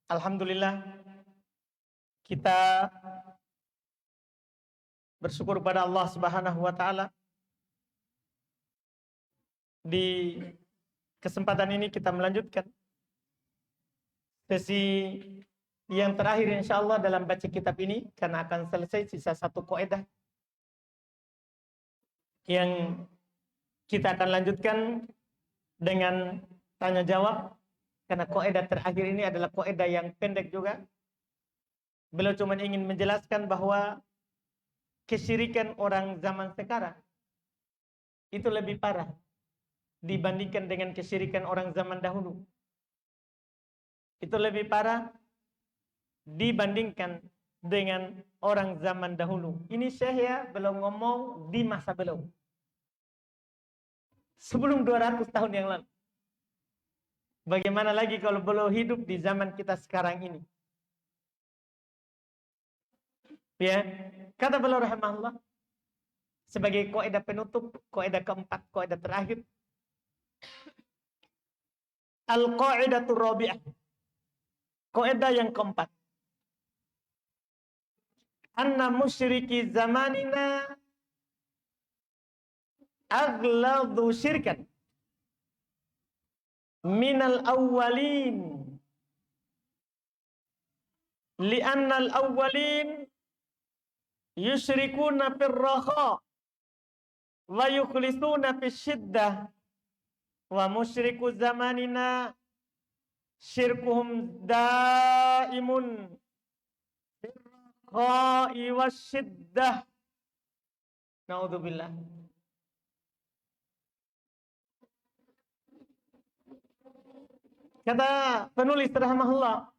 Alhamdulillah kita bersyukur pada Allah Subhanahu wa taala. Di kesempatan ini kita melanjutkan sesi yang terakhir insyaallah dalam baca kitab ini, karena akan selesai sisa satu kaidah yang kita akan lanjutkan dengan tanya jawab, karena kaidah terakhir ini adalah kaidah yang pendek juga. Beliau cuma ingin menjelaskan bahwa kesyirikan orang zaman sekarang itu lebih parah dibandingkan dengan kesyirikan orang zaman dahulu. Itu lebih parah dibandingkan dengan orang zaman dahulu. Ini Syekh ya, belum ngomong di masa beliau. Sebelum 200 tahun yang lalu. Bagaimana lagi kalau beliau hidup di zaman kita sekarang ini? Ya, kata beliau rahimahullah sebagai kaidah penutup, kaidah keempat, kaidah terakhir. Al-qaidatur rabi'ah. Kaidah yang keempat. Anna musyriki zamanina aghladu syirkan minal awwalin. Li'anna al-awwalin yusyrikuna fir raha wa yukhlisuna fis syiddah, wa musyriku zamanina syirkuhum daimun fir raha'i wasyiddah. Naudzubillah. Kata penulis rahimahullah,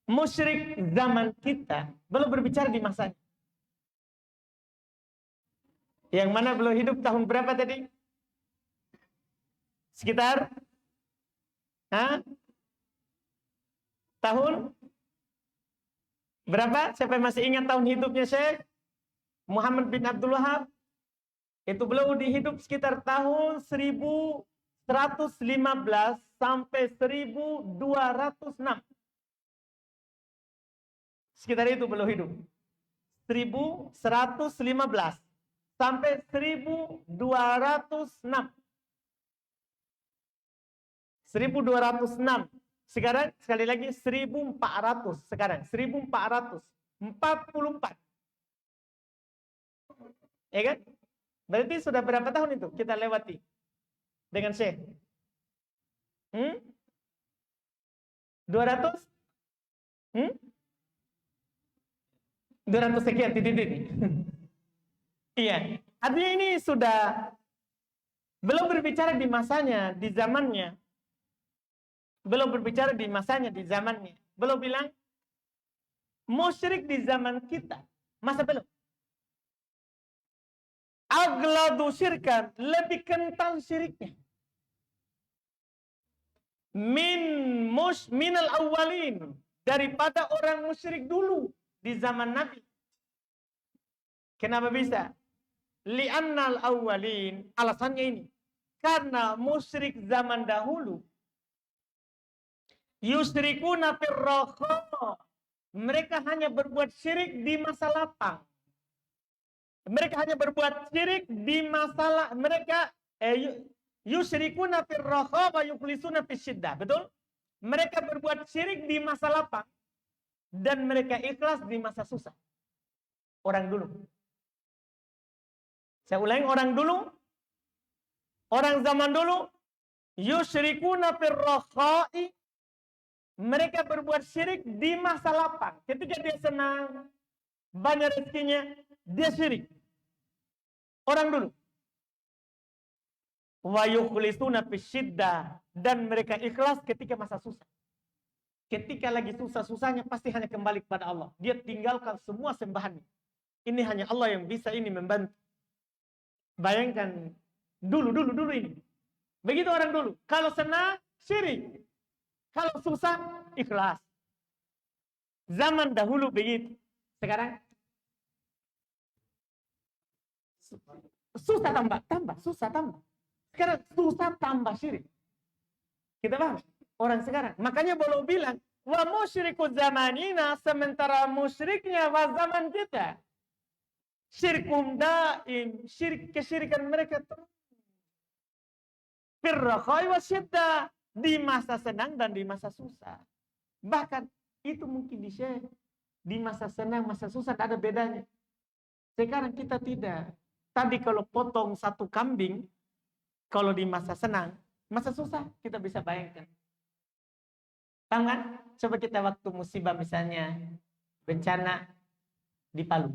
musyrik zaman kita belum berbicara di masanya. Yang mana belum hidup tahun berapa tadi? Sekitar tahun berapa? Siapa yang masih ingat tahun hidupnya Syekh Muhammad bin Abdul Wahab? Itu beliau dihidup sekitar tahun 1115 sampai 1206. Sekitar itu beliau hidup. 1115 sampai 1206. 1206. Sekarang sekali lagi 1400. Sekarang 1444. Ya kan? Berarti sudah berapa tahun itu kita lewati dengan Syekh? 200? 200 sekian titik. Iya. Artinya ini sudah belum berbicara di masanya, di zamannya. Belum berbicara di masanya, di zamannya. Belum bilang musyrik di zaman kita. Masa belum? Aghladu syirkan, lebih kental syiriknya. Minal awwalin, daripada orang musyrik dulu di zaman Nabi. Kenapa bisa? Li'annal awwalin, alasannya ini. Karena musyrik zaman dahulu yusyrikuna fir raha. Mereka hanya berbuat syirik di masa lapang. Mereka hanya berbuat syirik di masalah mereka yusyrikuna fir raha wa yukhlisuna fis syiddah. Betul? Mereka berbuat syirik di masa lapang dan mereka ikhlas di masa susah. Orang dulu. Saya ulangi, orang dulu. Orang zaman dulu yusyrikuna fir raha'i. Mereka berbuat syirik di masa lapang. Ketika dia senang, banyak rezekinya, dia syirik. Orang dulu. Wa yukhlisuna fis syiddah, dan mereka ikhlas ketika masa susah. Ketika lagi susah-susahnya pasti hanya kembali kepada Allah. Dia tinggalkan semua sembahannya. Ini hanya Allah yang bisa ini membantu. Bayangkan dulu ini. Begitu orang dulu. Kalau senang, syirik. Kalau susah, ikhlas. Zaman dahulu begitu. Sekarang susah tambah, susah tambah. Sekarang susah tambah syirik. Kita paham? orang sekarang. Makanya boleh bilang, wa musyriku zamanina, sementara musyriknya zaman kita. Syirkum daim, kesyirikan mereka terus. Firrakhai wa syiddah, di masa senang dan di masa susah. Bahkan itu mungkin di-share. Di masa senang, masa susah tidak ada bedanya. Sekarang kita tidak. Tadi kalau potong satu kambing, kalau di masa senang, masa susah kita bisa bayangkan. Paham kan? Coba kita waktu musibah misalnya, bencana di Palu.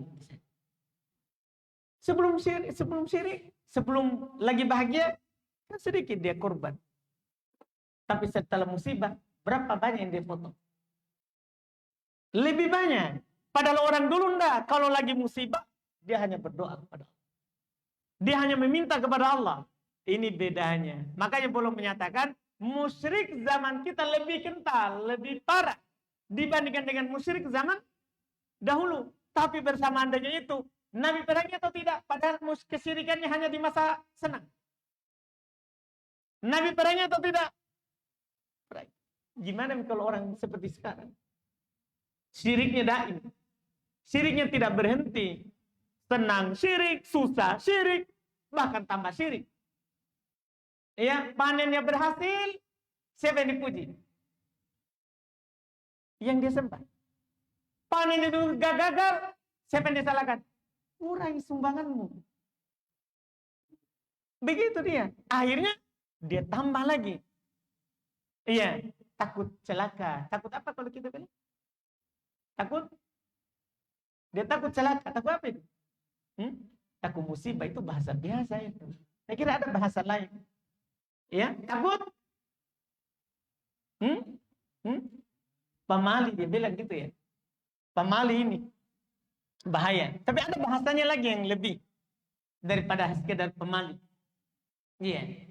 Sebelum syirik, sebelum lagi bahagia, kan sedikit dia korban. Tapi setelah musibah, berapa banyak yang dia potong? Lebih banyak. Padahal orang dulu enggak. Kalau lagi musibah, dia hanya berdoa kepada Allah. Dia hanya meminta kepada Allah. Ini bedanya. Makanya belum menyatakan, musyrik zaman kita lebih kental, lebih parah. Dibandingkan dengan musyrik zaman dahulu. Tapi bersamaan dengan itu, Nabi perangi atau tidak? Padahal kesyirikannya hanya di masa senang. Nabi perangi atau tidak? Perangi. Gimana kalau orang seperti sekarang? Syiriknya daim. Syiriknya tidak berhenti. Senang syirik, susah syirik, bahkan tambah syirik. Ya, panennya berhasil, siapa yang dipuji? Yang dia sembah. Panen itu gagal, siapa yang disalahkan? Kurangi sumbanganmu. Begitu dia. Akhirnya dia tambah lagi. Iya, takut celaka. Takut apa kalau kita bilang? Takut? Dia takut celaka. Takut apa itu? Takut musibah itu bahasa biasa itu. Saya kira ada bahasa lain. Ya, takut? Pamali dia bilang gitu ya. Pamali ini bahaya. Tapi ada bahasanya lagi yang lebih daripada sekedar pamali. Iya.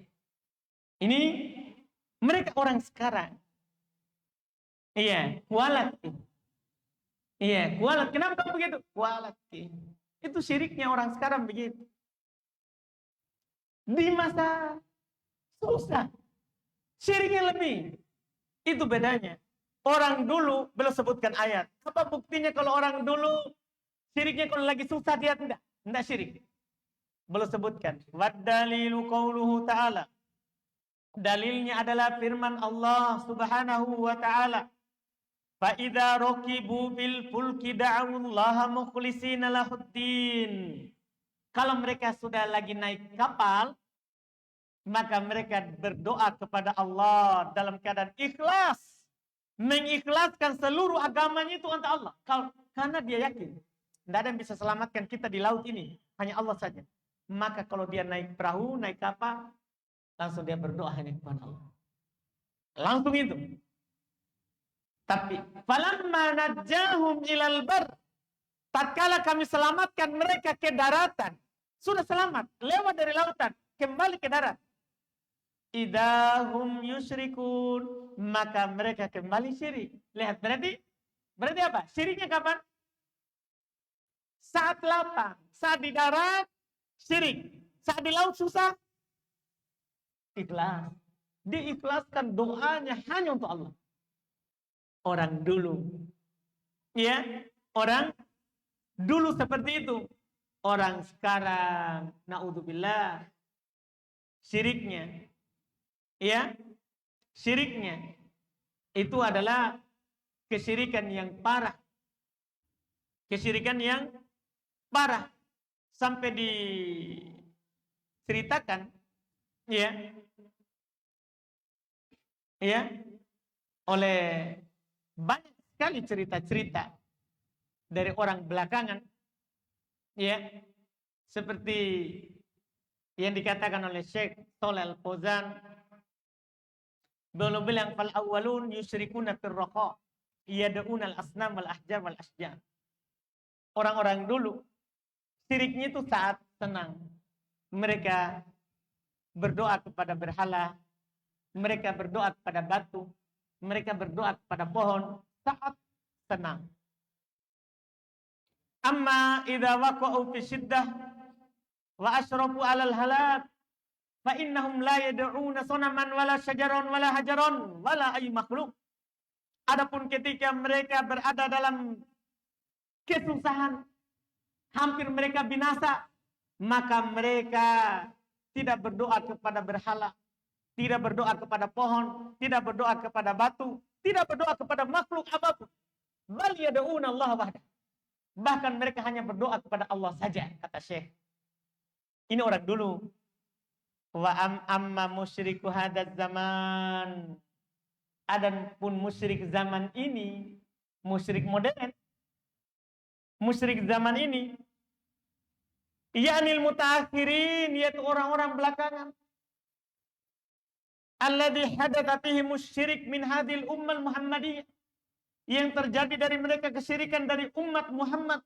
Ini mereka orang sekarang. Iya, kualat. Iya, kualat. Kenapa begitu? Kualat. Itu syiriknya orang sekarang begitu. Di masa susah, syiriknya lebih. Itu bedanya. Orang dulu belum sebutkan ayat. Apa buktinya kalau orang dulu syiriknya kalau lagi susah dia tidak syirik. Belum sebutkan. Waddalilu qauluhu ta'ala. Dalilnya adalah firman Allah Subhanahu wa ta'ala. Fa'idha rokibu bil fulki da'awullaha mukhlisina lahuddin. Kalau mereka sudah lagi naik kapal, maka mereka berdoa kepada Allah dalam keadaan ikhlas. Mengikhlaskan seluruh agamanya itu untuk Allah. Karena dia yakin. Tidak ada yang bisa selamatkan kita di laut ini. Hanya Allah saja. Maka kalau dia naik perahu, naik kapal, langsung dia berdoa hanya kepada Allah. Langsung itu. Tapi falamma najjahum ilal bar, tatkala kami selamatkan mereka ke daratan, sudah selamat, lewat dari lautan, kembali ke darat. Idahum yusyrikun, maka mereka kembali syirik. Lihat, berarti apa? Syiriknya kapan? Saat lapang, saat di darat syirik, saat di laut susah ikhlas. Diikhlaskan doanya hanya untuk Allah. Orang dulu. Ya, orang dulu seperti itu. Orang sekarang, naudzubillah, syiriknya. Ya, syiriknya itu adalah kesyirikan yang parah. Kesyirikan yang parah. Sampai diceritakan, ya, oleh banyak sekali cerita-cerita dari orang belakangan, ya, seperti yang dikatakan oleh Syekh Shalih Al-Fauzan, beliau bilang fal awwalun yusyrikuna fir raqa yad'una al-asnam wal ahjar wal ashjar. Orang-orang dulu syiriknya itu saat senang. Mereka berdoa kepada berhala, mereka berdoa kepada batu, mereka berdoa kepada pohon saat senang. Amma idza waqa'u fi syiddah wa asyrafu 'alal halak fa innahum la yad'una sonaman wala syajaron wala hajaron wala ay makhluk. Adapun ketika mereka berada dalam kesusahan, hampir mereka binasa, maka mereka tidak berdoa kepada berhala, tidak berdoa kepada pohon, tidak berdoa kepada batu, tidak berdoa kepada makhluk apapun. Bal yad'una Allah wahdah. Bahkan mereka hanya berdoa kepada Allah saja, kata Syekh. Ini orang dulu. Wa amma musyriku hadaz zaman. Adapun musyrik zaman ini, musyrik modern, musyrik zaman ini, ya'nil mutaakhirin, yaitu orang-orang belakangan. Alladzi hadatsa fihi musyrik min hadhil ummah Muhammadiyah. Yang terjadi dari mereka kesyirikan dari umat Muhammad.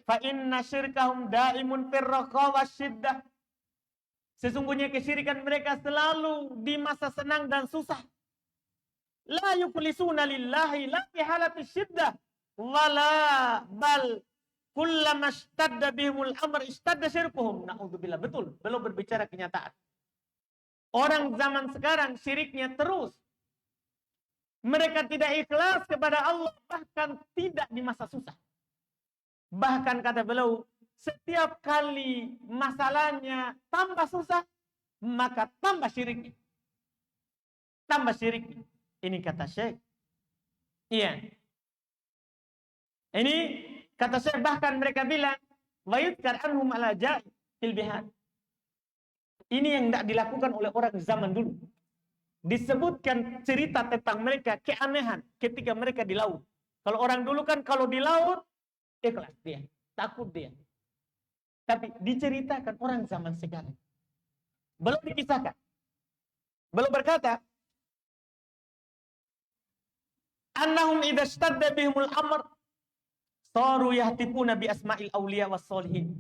Fa inna syirkahum daimun firraqa wasyiddah. Sesungguhnya kesyirikan mereka selalu di masa senang dan susah. La yukhlisuna lillahi la fi halati syiddah wala bal kullama ishtadda bihimul amr ishtadda syirkuhum. Na'udzubillah. Betul, belum berbicara kenyataan. Orang zaman sekarang syiriknya terus. Mereka tidak ikhlas kepada Allah, bahkan tidak di masa susah. Bahkan kata beliau, setiap kali masalahnya tambah susah, maka tambah syiriknya. Tambah syiriknya. Ini kata Syekh. Iya. Ini kata Syekh, bahkan mereka bilang, wa yudkar anhum ala ja'i fil bihar. Ini yang tidak dilakukan oleh orang zaman dulu. Disebutkan cerita tentang mereka keanehan ketika mereka di laut. Kalau orang dulu kan kalau di laut, ikhlas dia, takut dia. Tapi diceritakan orang zaman sekarang. Belum dikisahkan. Belum berkata, annahum idza ishtadda bihimul amr saru yahtifuna bi asma'il awliya was solihin.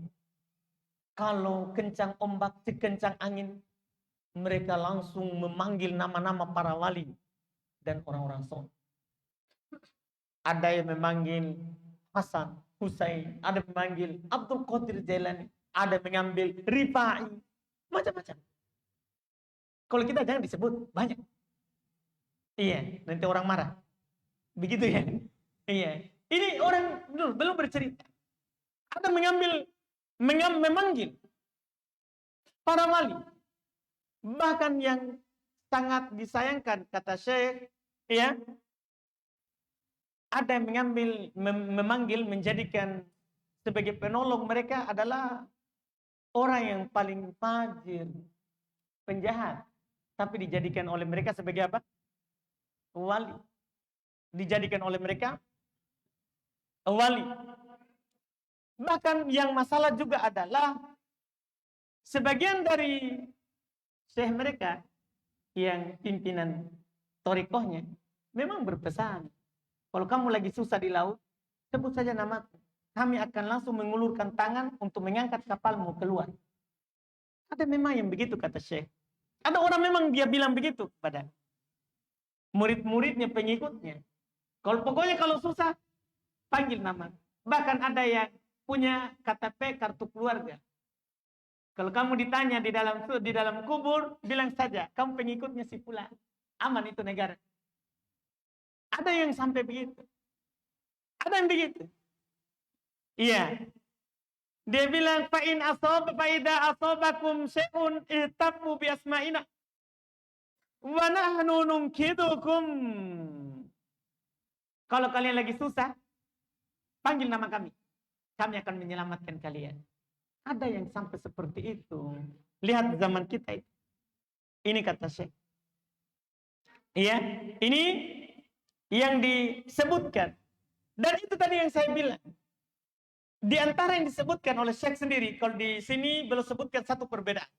Kalau kencang ombak, kencang angin, mereka langsung memanggil nama-nama para wali dan orang-orang soleh. Ada yang memanggil Hasan, Husain, ada yang memanggil Abdul Qadir Jailani, ada yang mengambil Rifai, macam-macam. Kalau kita jangan disebut, banyak. Iya, nanti orang marah. Begitu ya? Iya. Ini orang dulu belum bercerita. Ada memanggil para wali. Bahkan yang sangat disayangkan, kata Syekh, ya, ada yang memanggil, menjadikan sebagai penolong mereka adalah orang yang paling fajir, penjahat. Tapi dijadikan oleh mereka sebagai apa? Wali. Dijadikan oleh mereka wali. Bahkan yang masalah juga adalah sebagian dari syekh mereka yang pimpinan torikohnya memang berpesan, kalau kamu lagi susah di laut, sebut saja namaku. Kami akan langsung mengulurkan tangan untuk mengangkat kapalmu keluar. Ada memang yang begitu, kata syekh. Ada orang memang dia bilang begitu kepada murid-muridnya, pengikutnya. Pokoknya kalau susah, panggil nama. Bahkan ada yang punya KTP, kartu keluarga. Kalau kamu ditanya di dalam kubur, bilang saja, kamu pengikutnya si fulan. Aman itu negara. Ada yang sampai begitu. Ada yang begitu. Iya. Dia bilang, fa'in fa'idha asobakum syai'un ihtabbu bi asma'ina. Wa nahnu nunkidukum. Kalau kalian lagi susah, panggil nama kami. Kami akan menyelamatkan kalian. Ada yang sampai seperti itu. Lihat zaman kita itu. Ini kata Syekh. Iya, ini yang disebutkan. Dan itu tadi yang saya bilang. Di antara yang disebutkan oleh Syekh sendiri, kalau di sini belum sebutkan satu perbedaan.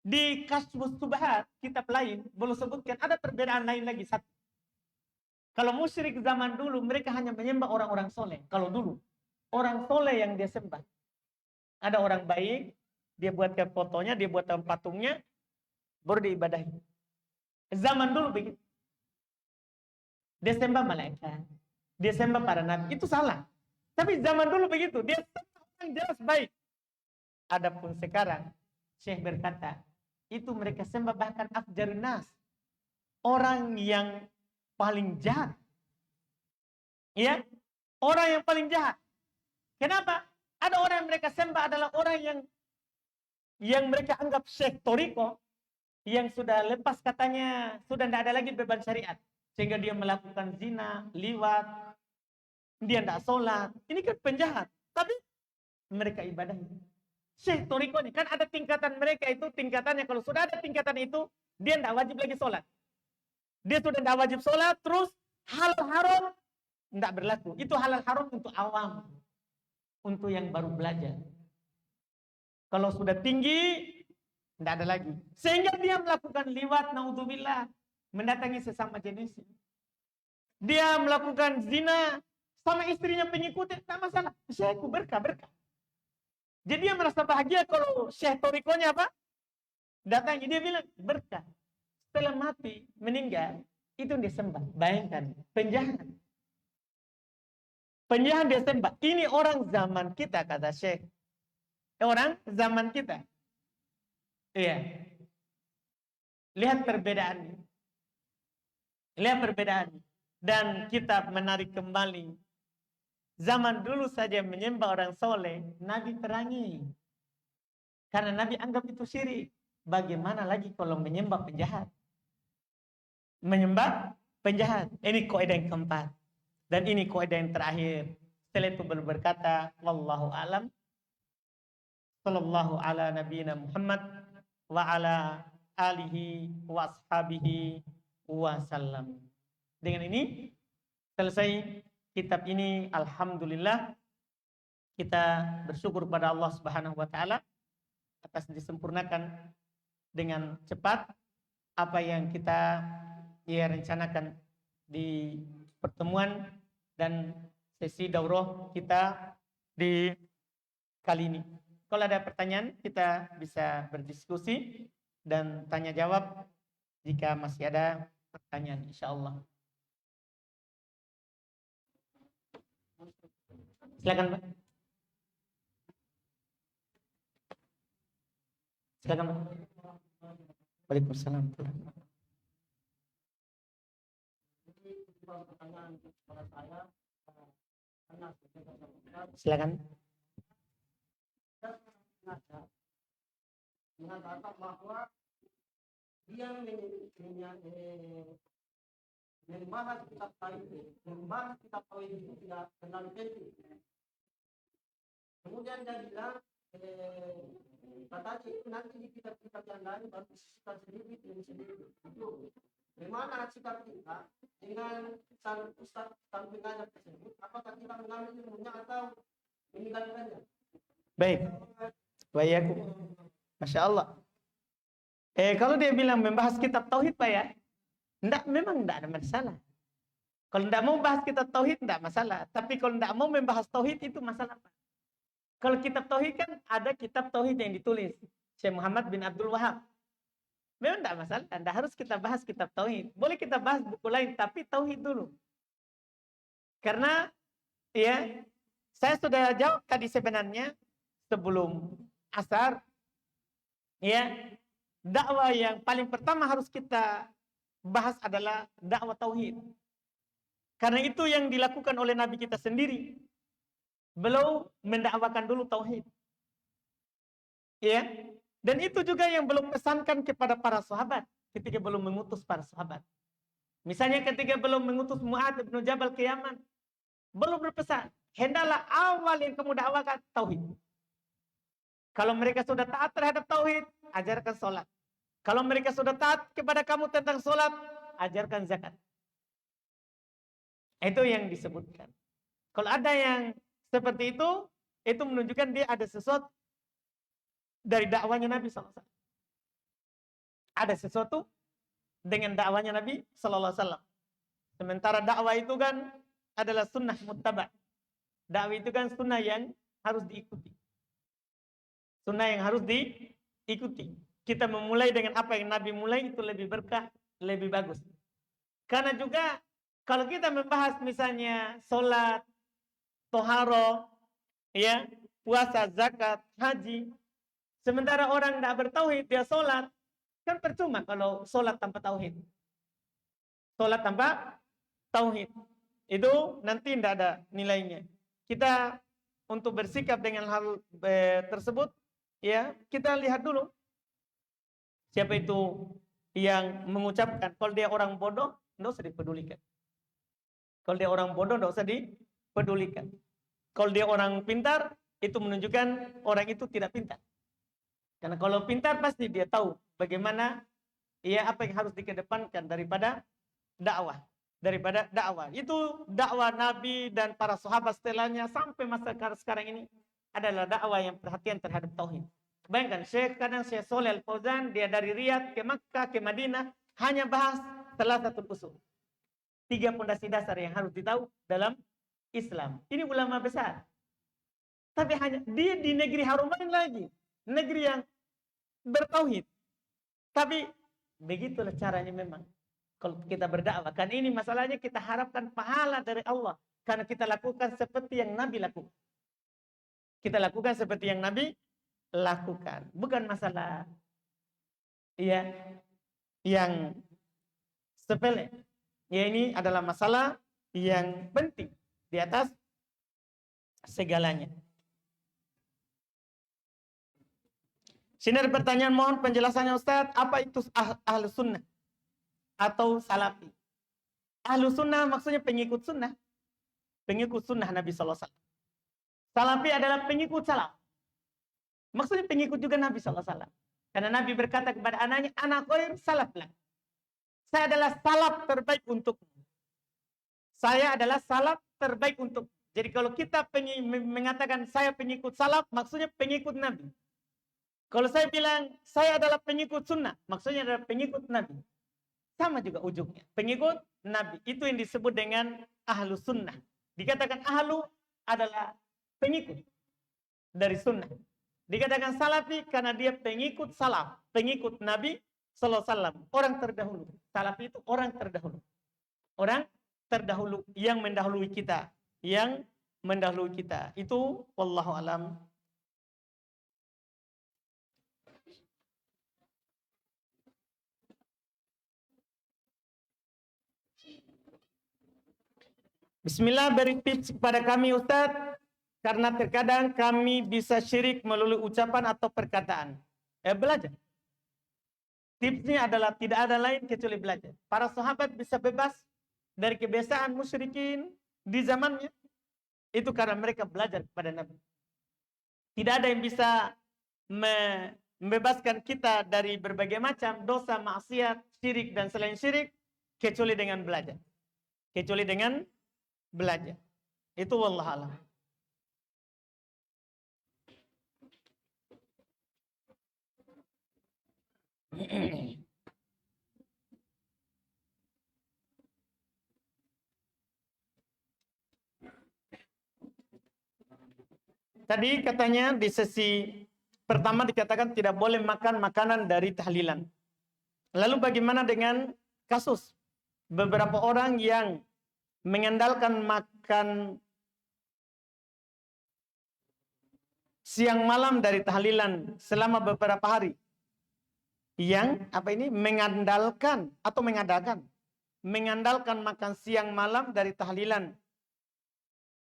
Di Kasyfus Syubhat, kitab lain, belum sebutkan ada perbedaan lain lagi satu. Kalau musyrik zaman dulu, mereka hanya menyembah orang-orang soleh. Kalau dulu, orang soleh yang dia sembah. Ada orang baik, dia buatkan fotonya, dia buatkan patungnya, baru diibadahi. Zaman dulu begitu. Dia sembah malaikat, dia sembah para nabi, itu salah. Tapi zaman dulu begitu, dia sembah orang jelas baik. Adapun sekarang, Syekh berkata, itu mereka sembah bahkan afjarun nas, orang yang paling jahat. Ya, orang yang paling jahat. Kenapa? Ada orang yang mereka sembah adalah orang yang mereka anggap syekh toriko, yang sudah lepas katanya, sudah tidak ada lagi beban syariat. Sehingga dia melakukan zina, liwat, dia tidak sholat. Ini kan penjahat. Tapi mereka ibadah. Syekh toriko ini, kan ada tingkatan mereka itu, tingkatannya kalau sudah ada tingkatan itu, dia tidak wajib lagi sholat. Dia sudah tidak wajib sholat, terus halal haram tidak berlaku. Itu halal haram untuk awam. Untuk yang baru belajar. Kalau sudah tinggi, tidak ada lagi. Sehingga dia melakukan liwat, naudzubillah, mendatangi sesama jenisnya. Dia melakukan zina sama istrinya pengikutnya, tidak masalah. Syekhku berkah. Jadi dia merasa bahagia kalau syekh torikonya apa? Datangi, dia bilang berkah. Setelah mati, meninggal, itu dia sembah. Bayangkan, penjahat. Penjahat dia sembah. Ini orang zaman kita, kata Syekh. Orang zaman kita. Iya. Lihat perbedaannya. Lihat perbedaannya. Dan kita menarik kembali. Zaman dulu saja menyembah orang soleh, Nabi perangi. Karena Nabi anggap itu syirik. Bagaimana lagi kalau menyembah penjahat? Menyembah penjahat. Ini kaidah yang keempat. Dan ini kaidah yang terakhir. Setelah itu berkata, wallahu alam, sallallahu ala nabiyina Muhammad wa ala alihi wa ashabihi wa sallam. Dengan ini selesai kitab ini. Alhamdulillah, kita bersyukur pada Allah Subhanahu wa taala atas disempurnakan dengan cepat apa yang kita rencanakan di pertemuan dan sesi daurah kita di kali ini. Kalau ada pertanyaan, kita bisa berdiskusi dan tanya jawab jika masih ada pertanyaan, insya Allah. Silakan, Pak. Silakan, Pak. Waalaikumsalam. Silakan. Mengatakan bahwa dia membahas kitab tauhid itu tidak terlalu penting. Kemudian dia bilang katanya itu nanti di kitab-kitab yang lain baru disisihkan sedikit demi sedikit. Itu bagaimana sikap kita dengan sang ustaz, sang pengajar tersebut? Apakah kita mengambil ilmunya atau meninggalkannya? Baik. Baik. Masya Allah. Kalau dia bilang membahas kitab tauhid, Pak ya, memang tidak ada masalah. Kalau tidak mau bahas kitab tauhid, tidak masalah. Tapi kalau tidak mau membahas tauhid, itu masalah, Pak. Kalau kitab tauhid kan ada kitab tauhid yang ditulis Syekh Muhammad bin Abdul Wahab. Memang tidak masalah, tidak harus kita bahas kitab tauhid. Boleh kita bahas buku lain, tapi tauhid dulu. Karena ya, saya sudah jawab tadi sebenarnya sebelum asar. Ya, dakwah yang paling pertama harus kita bahas adalah dakwah tauhid. Karena itu yang dilakukan oleh Nabi kita sendiri. Beliau mendakwakan dulu tauhid. Ya. Dan itu juga yang belum pesankan kepada para sahabat ketika belum mengutus para sahabat. Misalnya ketika belum mengutus Mu'adz bin Jabal ke Yaman, belum berpesan, hendaklah awal yang kamu dakwakan tauhid. Kalau mereka sudah taat terhadap tauhid, ajarkan sholat. Kalau mereka sudah taat kepada kamu tentang sholat, ajarkan zakat. Itu yang disebutkan. Kalau ada yang seperti itu menunjukkan dia ada sesuatu dari dakwanya Nabi SAW. Ada sesuatu dengan dakwanya Nabi SAW. Sementara dakwah itu kan adalah sunnah muttaba'. Dakwah itu kan sunnah yang harus diikuti. Sunnah yang harus diikuti. Kita memulai dengan apa yang Nabi mulai itu lebih berkah, lebih bagus. Karena juga kalau kita membahas misalnya sholat, toharo, ya, puasa, zakat, haji, Sementara orang tidak bertauhid, dia sholat, kan percuma kalau sholat tanpa tauhid. Sholat tanpa tauhid. Itu nanti tidak ada nilainya. Kita untuk bersikap dengan hal tersebut, ya kita lihat dulu siapa itu yang mengucapkan. Kalau dia orang bodoh, tidak usah dipedulikan. Kalau dia orang bodoh, tidak usah dipedulikan. Kalau dia orang pintar, itu menunjukkan orang itu tidak pintar. Karena kalau pintar pasti dia tahu bagaimana, ya apa yang harus dikedepankan daripada dakwah. Itu dakwah Nabi dan para sahabat setelahnya sampai masa sekarang ini adalah dakwah yang perhatian terhadap tauhid. Bayangkan, Syekh Shalih Al Fauzan, dia dari Riyadh ke Makkah ke Madinah hanya bahas salah satu usul. 3 pondasi dasar yang harus ditahu dalam Islam. Ini ulama besar. Tapi hanya dia di negeri harumain lagi, negeri yang bertauhid. Tapi begitulah caranya memang. Kalau kita berdakwah, kan ini masalahnya kita harapkan pahala dari Allah. Karena kita lakukan seperti yang Nabi lakukan. Kita lakukan seperti yang Nabi lakukan. Bukan masalah ya yang sepele. Ya ini adalah masalah yang penting di atas segalanya. Sini ada pertanyaan, mohon penjelasannya Ustaz, apa itu ahlu sunnah atau salafi? Ahlu sunnah maksudnya pengikut sunnah. Pengikut sunnah Nabi SAW. Salafi adalah pengikut salaf. Maksudnya pengikut juga Nabi SAW. Karena Nabi berkata kepada anaknya, anak khair salaf lah. Saya adalah salaf terbaik untukmu. Saya adalah salaf terbaik untuk. Jadi kalau kita mengatakan saya pengikut salaf, maksudnya pengikut Nabi. Kalau saya bilang saya adalah pengikut sunnah, maksudnya adalah pengikut Nabi. Sama juga ujungnya. Pengikut Nabi. Itu yang disebut dengan ahlu sunnah. Dikatakan ahlu adalah pengikut dari sunnah. Dikatakan salafi karena dia pengikut salaf, pengikut Nabi sallallahu alaihi wasallam, orang terdahulu. Salafi itu orang terdahulu. Orang terdahulu yang mendahului kita, Itu wallahu alam. Bismillah, beri tips kepada kami Ustadz. Karena terkadang kami bisa syirik melalui ucapan atau perkataan. Belajar. Tipsnya adalah tidak ada lain kecuali belajar. Para sahabat bisa bebas dari kebiasaan musyrikin di zamannya. Itu karena mereka belajar kepada Nabi. Tidak ada yang bisa membebaskan kita dari berbagai macam dosa, maksiat, syirik, dan selain syirik. Kecuali dengan belajar. Kecuali dengan belajar. Itu wallahualam. Tadi katanya di sesi pertama dikatakan tidak boleh makan makanan dari tahlilan. Lalu bagaimana dengan kasus beberapa orang yang mengandalkan makan siang malam dari tahlilan selama beberapa hari? Yang mengandalkan atau mengandalkan makan siang malam dari tahlilan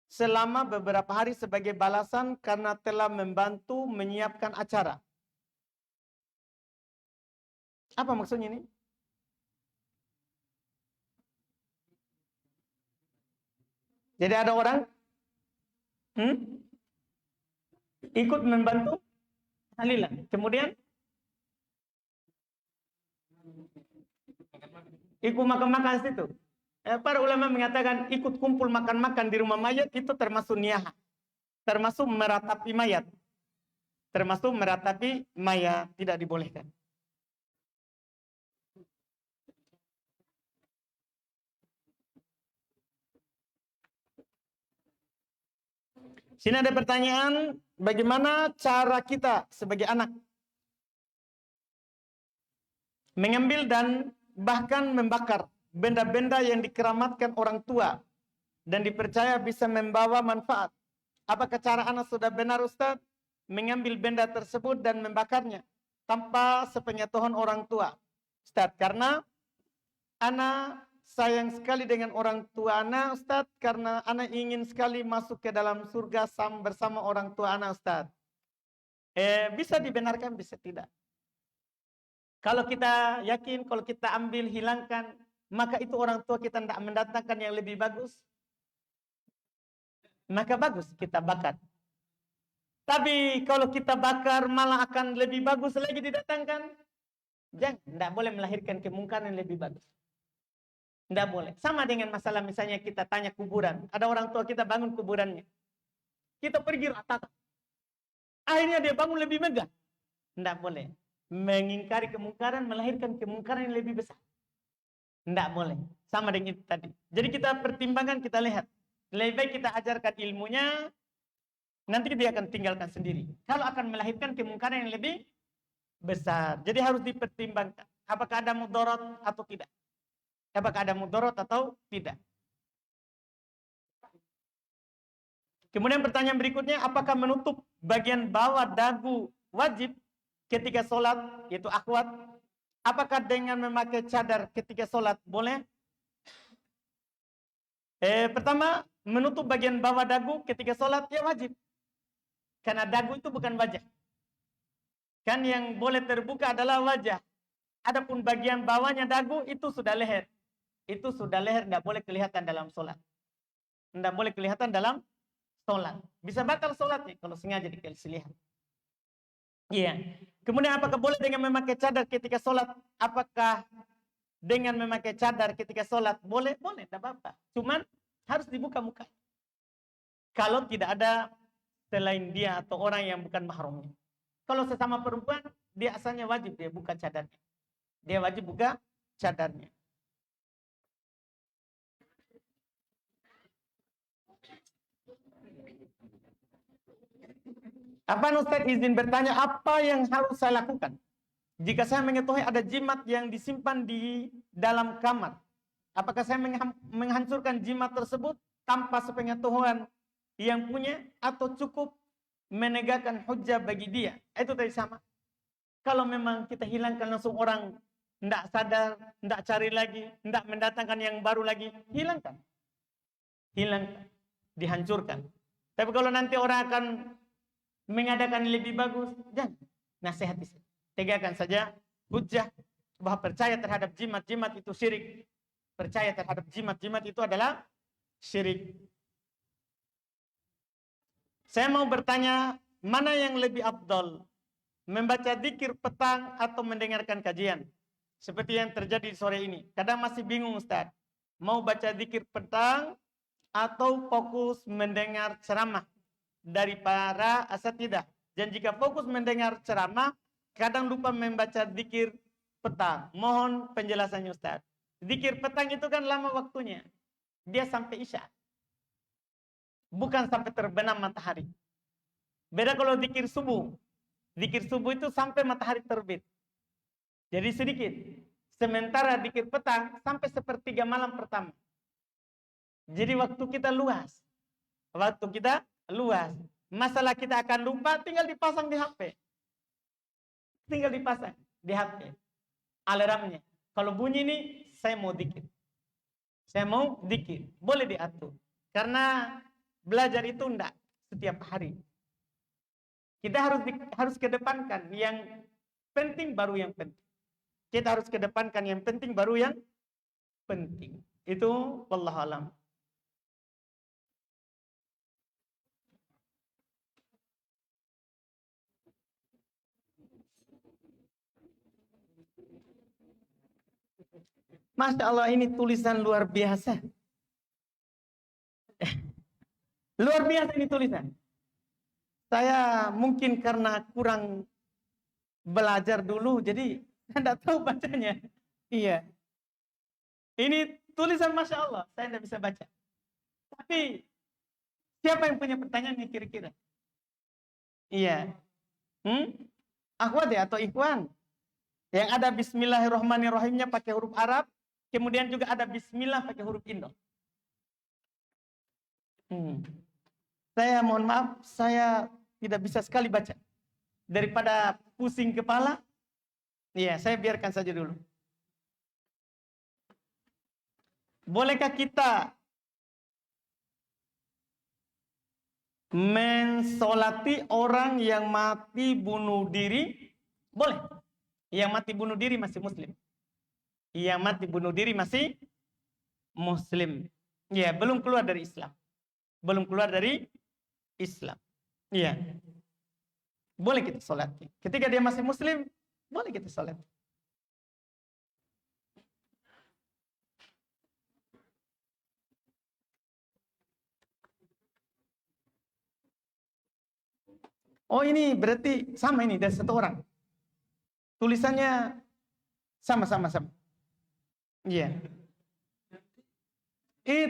selama beberapa hari sebagai balasan karena telah membantu menyiapkan acara. Apa maksudnya ini? Jadi ada orang ikut membantu tahlilan, kemudian ikut makan-makan situ. Para ulama mengatakan ikut kumpul makan-makan di rumah mayat itu termasuk niyah. Termasuk meratapi mayat. Termasuk meratapi mayat, tidak dibolehkan. Sini ada pertanyaan, bagaimana cara kita sebagai anak mengambil dan bahkan membakar benda-benda yang dikeramatkan orang tua dan dipercaya bisa membawa manfaat. Apakah cara anak sudah benar Ustaz? mengambil benda tersebut dan membakarnya tanpa sepengetahuan orang tua. Ustaz, karena ana sayang sekali dengan orang tua ana, Ustaz, karena ana ingin sekali masuk ke dalam surga bersama orang tua ana, Ustaz. Bisa dibenarkan, bisa tidak. Kalau kita yakin, kalau kita ambil, hilangkan, maka itu orang tua kita tidak mendatangkan yang lebih bagus, maka bagus kita bakar. Tapi kalau kita bakar malah akan lebih bagus lagi didatangkan, jangan, tidak boleh melahirkan kemungkaran yang lebih bagus. Tidak boleh. Sama dengan masalah misalnya kita tanya kuburan. Ada orang tua kita bangun kuburannya. Kita pergi rata. Akhirnya dia bangun lebih megah. Tidak boleh. Mengingkari kemungkaran, melahirkan kemungkaran yang lebih besar. Tidak boleh. Sama dengan itu tadi. Jadi kita pertimbangkan, kita lihat. Lebih baik kita ajarkan ilmunya, nanti dia akan tinggalkan sendiri. Kalau akan melahirkan kemungkaran yang lebih besar. Jadi harus dipertimbangkan. Apakah ada mudarat atau tidak. Apakah ada mudarat atau tidak. Kemudian pertanyaan berikutnya, apakah menutup bagian bawah dagu wajib ketika sholat, yaitu akhwat? Apakah dengan memakai cadar ketika sholat boleh? Pertama, menutup bagian bawah dagu ketika sholat, ya wajib. Karena dagu itu bukan wajah. Kan yang boleh terbuka adalah wajah. Adapun bagian bawahnya dagu, itu sudah leher. Itu sudah leher, tidak boleh kelihatan dalam sholat. Tidak boleh kelihatan dalam sholat. Bisa batal sholatnya kalau sengaja dikasih lihat. Iya. Kemudian apakah boleh dengan memakai cadar ketika sholat? Apakah dengan memakai cadar ketika sholat? Boleh, boleh, tidak apa-apa. Cuman harus dibuka muka. Kalau tidak ada selain dia atau orang yang bukan mahramnya. Kalau sesama perempuan, dia asalnya wajib dia buka cadarnya. Dia wajib buka cadarnya. Apa Ustaz izin bertanya, apa yang harus saya lakukan jika saya mengetahui ada jimat yang disimpan di dalam kamar? Apakah saya menghancurkan jimat tersebut tanpa sepengetahuan yang punya, atau cukup menegakkan hujah bagi dia? Itu tadi sama. Kalau memang kita hilangkan langsung, orang tidak sadar, tidak cari lagi, tidak mendatangkan yang baru lagi, hilangkan. Hilangkan, dihancurkan. Tapi kalau nanti orang akan mengadakan lebih bagus, jangan. Nasihat itu. Tegakkan saja hujjah bahwa percaya terhadap jimat-jimat itu syirik. Percaya terhadap jimat-jimat itu adalah syirik. Saya mau bertanya, mana yang lebih afdal? Membaca dzikir petang atau mendengarkan kajian? Seperti yang terjadi di sore ini. Kadang masih bingung, Ustaz. Mau baca dzikir petang atau fokus mendengar ceramah dari para asatidzah. Dan jika fokus mendengar ceramah, kadang lupa membaca dzikir petang. Mohon penjelasannya, Ustaz. Dzikir petang itu kan lama waktunya. Dia sampai isya. Bukan sampai terbenam matahari. Beda kalau dzikir subuh. Dzikir subuh itu sampai matahari terbit. Jadi sedikit. Sementara dzikir petang sampai sepertiga malam pertama. Jadi waktu kita luas. Waktu kita luas. Masalah kita akan lupa, tinggal dipasang di HP. Tinggal dipasang di HP. Alarmnya. Kalau bunyi ini, saya mau dzikir. Saya mau dzikir. Boleh diatur. Karena belajar itu enggak setiap hari. Kita harus kedepankan yang penting baru yang penting. Kita harus kedepankan yang penting baru yang penting. Itu wallahu alam. Masya Allah, ini tulisan luar biasa. Luar biasa ini tulisan. Saya mungkin karena kurang belajar dulu, jadi saya tidak tahu bacanya. Iya. Ini tulisan Masya Allah, saya tidak bisa baca. Tapi siapa yang punya pertanyaan nih kira-kira? Iya. Akhwat ya atau ikhwan? Yang ada Bismillahirrahmanirrahimnya pakai huruf Arab, kemudian juga ada Bismillah pakai huruf Indo. Saya mohon maaf, saya tidak bisa sekali baca. Daripada pusing kepala, ya saya biarkan saja dulu. Bolehkah kita mensolati orang yang mati bunuh diri? Boleh. Yang mati bunuh diri masih muslim. Yang mati bunuh diri masih muslim. Ya, belum keluar dari Islam. Belum keluar dari Islam. Iya. Boleh kita sholat. Ketika dia masih muslim, boleh kita sholat. Oh, ini berarti sama ini dari satu orang. Tulisannya sama. Iya.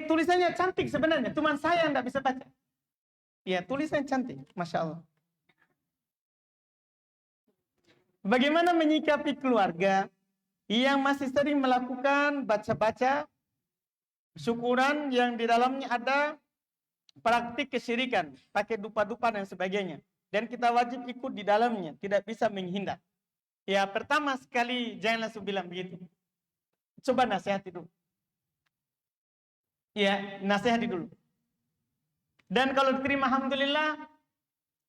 Tulisannya cantik sebenarnya, cuman saya yang tidak bisa baca. Iya, tulisannya cantik, Masya Allah. Bagaimana menyikapi keluarga yang masih sering melakukan baca-baca syukuran yang di dalamnya ada praktik kesyirikan, pakai dupa-dupa dan sebagainya. Dan kita wajib ikut di dalamnya, tidak bisa menghindar. Ya, pertama sekali jangan langsung bilang begitu. Coba nasihati dulu. Ya, nasihati dulu. Dan kalau diterima, alhamdulillah.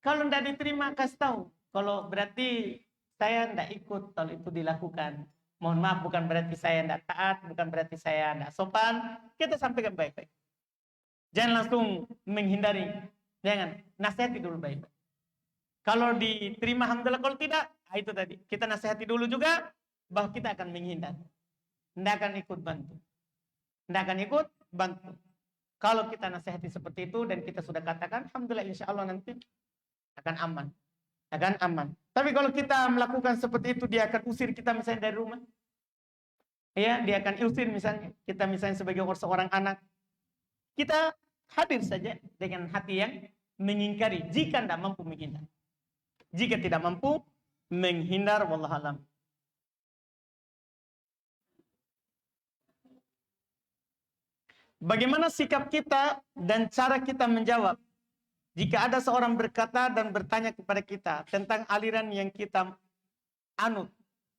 Kalau tidak diterima, kasih tahu. Kalau berarti saya tidak ikut kalau itu dilakukan. Mohon maaf, bukan berarti saya tidak taat, bukan berarti saya tidak sopan. Kita sampaikan baik-baik. Jangan langsung menghindari. Jangan, nasihati dulu baik-baik. Kalau diterima, alhamdulillah. Kalau tidak, itu tadi. Kita nasihati dulu juga, bahwa kita akan menghindar. Tidak akan ikut bantu. Tidak akan ikut bantu. Kalau kita nasihati seperti itu, dan kita sudah katakan, alhamdulillah insya Allah nanti akan aman. Akan aman. Tapi kalau kita melakukan seperti itu, dia akan usir kita misalnya dari rumah. Ya, dia akan usir misalnya. Kita misalnya sebagai seorang anak. Kita hadir saja dengan hati yang mengingkari. Jika tidak mampu menghindar. Jika tidak mampu menghindar, wallahualam. Bagaimana sikap kita dan cara kita menjawab jika ada seorang berkata dan bertanya kepada kita tentang aliran yang kita anut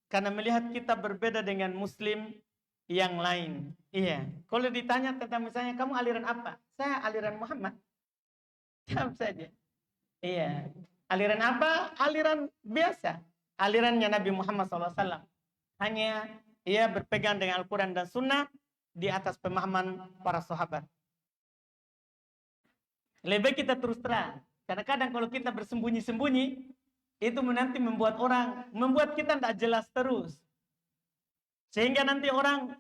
karena melihat kita berbeda dengan muslim yang lain. Iya, kalau ditanya tentang misalnya kamu aliran apa? Saya aliran Muhammad. Jawab saja. Iya, aliran apa? Aliran biasa. Alirannya Nabi Muhammad SAW. Hanya ia berpegang dengan Al-Quran dan Sunnah di atas pemahaman para sahabat. Lebih baik kita terus terang. Karena kadang kalau kita bersembunyi-sembunyi, itu nanti membuat kita tidak jelas terus. Sehingga nanti orang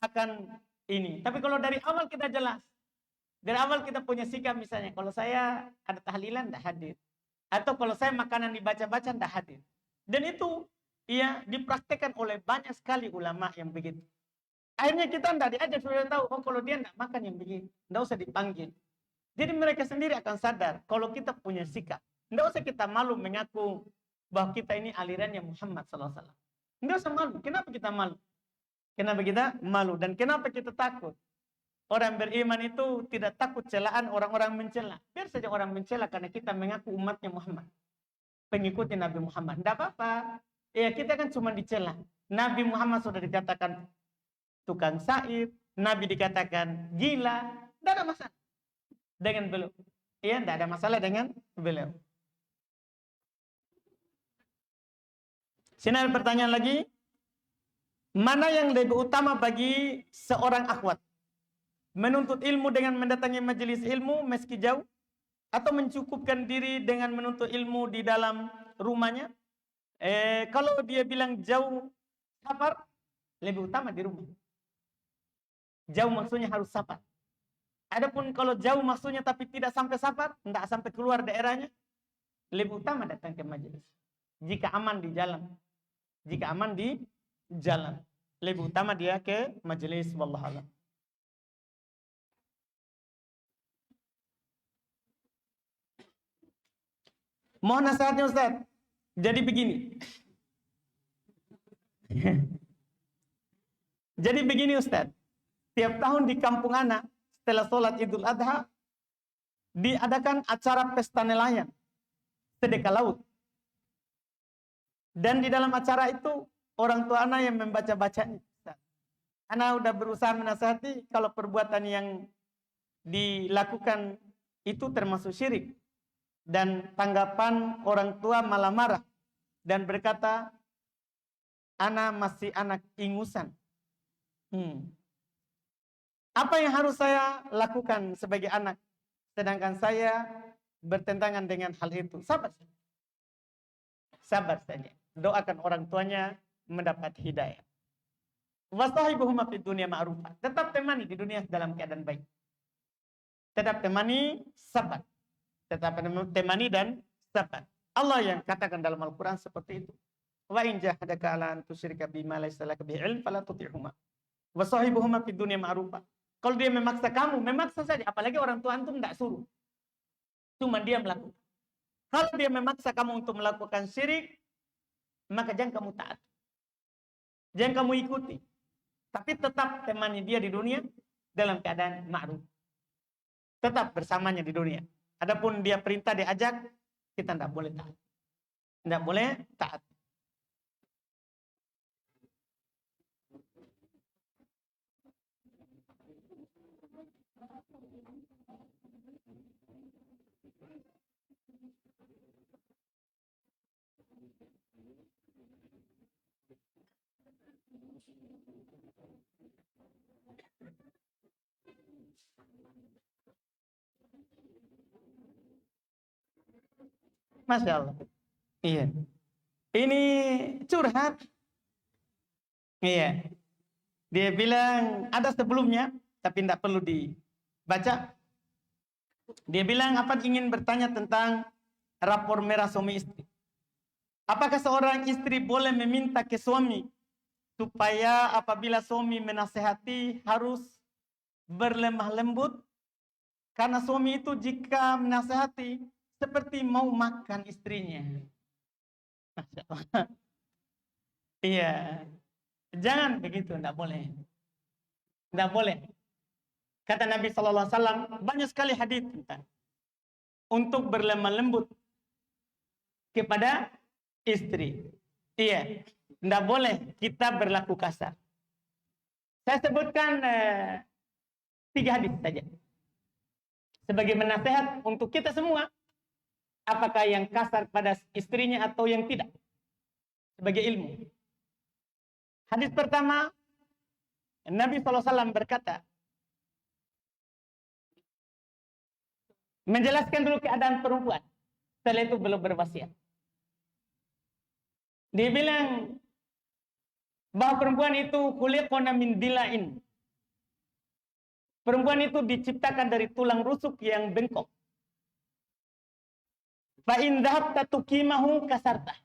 akan ini. Tapi kalau dari awal kita jelas. Dari awal kita punya sikap misalnya. Kalau saya ada tahlilan, tidak hadir. Atau kalau saya makanan dibaca-baca, tidak hadir. Dan itu ya dipraktekkan oleh banyak sekali ulama yang begitu. Akhirnya kita tidak diajak, sudah tahu, oh kalau dia tidak makan yang begini, tidak usah dipanggil. Jadi mereka sendiri akan sadar kalau kita punya sikap. Tidak usah kita malu mengaku bahwa kita ini alirannya Muhammad SAW. Tidak usah malu. Kenapa kita malu? Kenapa kita malu? Dan kenapa kita takut? Orang beriman itu tidak takut celaan orang-orang mencela. Biar saja orang mencela karena kita mengaku umatnya Muhammad. Pengikuti Nabi Muhammad. Tidak apa-apa. Ya kita kan cuma dicela. Nabi Muhammad sudah dikatakan tukang syair, Nabi dikatakan gila, tidak ada masalah dengan beliau. Iya, tidak ada masalah dengan beliau. Sini ada pertanyaan lagi. Mana yang lebih utama bagi seorang akhwat? Menuntut ilmu dengan mendatangi majelis ilmu meski jauh? Atau mencukupkan diri dengan menuntut ilmu di dalam rumahnya? Kalau dia bilang jauh safar, lebih utama di rumah. Jauh maksudnya harus safar. Adapun kalau jauh maksudnya tapi tidak sampai safar, tidak sampai keluar daerahnya, lebih utama datang ke majelis. Jika aman di jalan. Jika aman di jalan, lebih utama dia ke majelis. Wallahualam. Mohon nasihatnya Ustaz. Jadi begini. Jadi begini Ustaz. Tiap tahun di kampung anak, setelah sholat Idul Adha, diadakan acara pesta nelayan. sedekah laut. Dan di dalam acara itu orang tua anak yang membaca-bacanya. Anak udah berusaha menasihati kalau perbuatan yang dilakukan itu termasuk syirik. Dan tanggapan orang tua malah marah dan berkata, anak masih anak ingusan. Apa yang harus saya lakukan sebagai anak? Sedangkan saya bertentangan dengan hal itu. Sabar. Sabar saja. Doakan orang tuanya mendapat hidayah. Wasahibuhuma fid dunya ma'rufa. Tetap temani di dunia dalam keadaan baik. Tetap temani, sabar. Tetap temani dan sabar. Allah yang katakan dalam Al-Quran seperti itu. Wa in jahadaka ala an tusyrika bima laysa laka bihi ilm fala tuti'huma. Wa sahibuhuma fid dunya ma'rufa. Kalau dia memaksa kamu, memaksa saja. Apalagi orang tua antum tidak suruh. Cuma dia melakukan. Kalau dia memaksa kamu untuk melakukan syirik, maka jangan kamu taat. Jangan kamu ikuti. Tapi tetap temani dia di dunia dalam keadaan ma'ruf. Tetap bersamanya di dunia. Adapun dia perintah diajak, kita tidak boleh taat. Tidak boleh taat. Masya Allah. Iya. Ini curhat. Iya. Dia bilang ada sebelumnya, tapi tidak perlu dibaca. Dia bilang apa ingin bertanya tentang rapor merah suami istri. Apakah seorang istri boleh meminta ke suami supaya apabila suami menasehati harus berlemah lembut? Karena suami itu jika menasehati seperti mau makan istrinya. Masya Allah. Iya. Jangan begitu, tidak boleh. Tidak boleh. Kata Nabi SAW, banyak sekali hadis tentang untuk berlemah lembut kepada istri. Iya. Tidak boleh kita berlaku kasar. Saya sebutkan 3 hadis saja. Sebagai nasihat untuk kita semua. Apakah yang kasar pada istrinya atau yang tidak. Sebagai ilmu. Hadis pertama, Nabi SAW berkata, menjelaskan dulu keadaan perempuan. Setelah itu belum berwasiat. Dia bilang bahwa perempuan itu khuliqna min dila'in. Perempuan itu diciptakan dari tulang rusuk yang bengkok. Fa in dhahabta tuqimahu kasarta.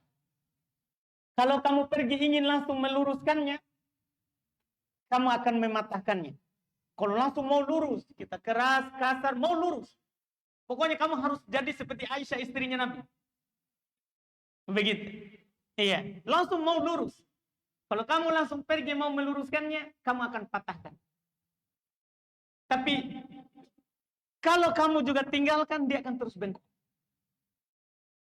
Kalau kamu pergi ingin langsung meluruskannya, kamu akan mematahkannya. Kalau langsung mau lurus, kita keras, kasar, mau lurus. Pokoknya kamu harus jadi seperti Aisyah istrinya Nabi. Begitu. Iya, langsung mau lurus. Kalau kamu langsung pergi mau meluruskannya, kamu akan patahkan. Tapi kalau kamu juga tinggalkan, dia akan terus bengkok.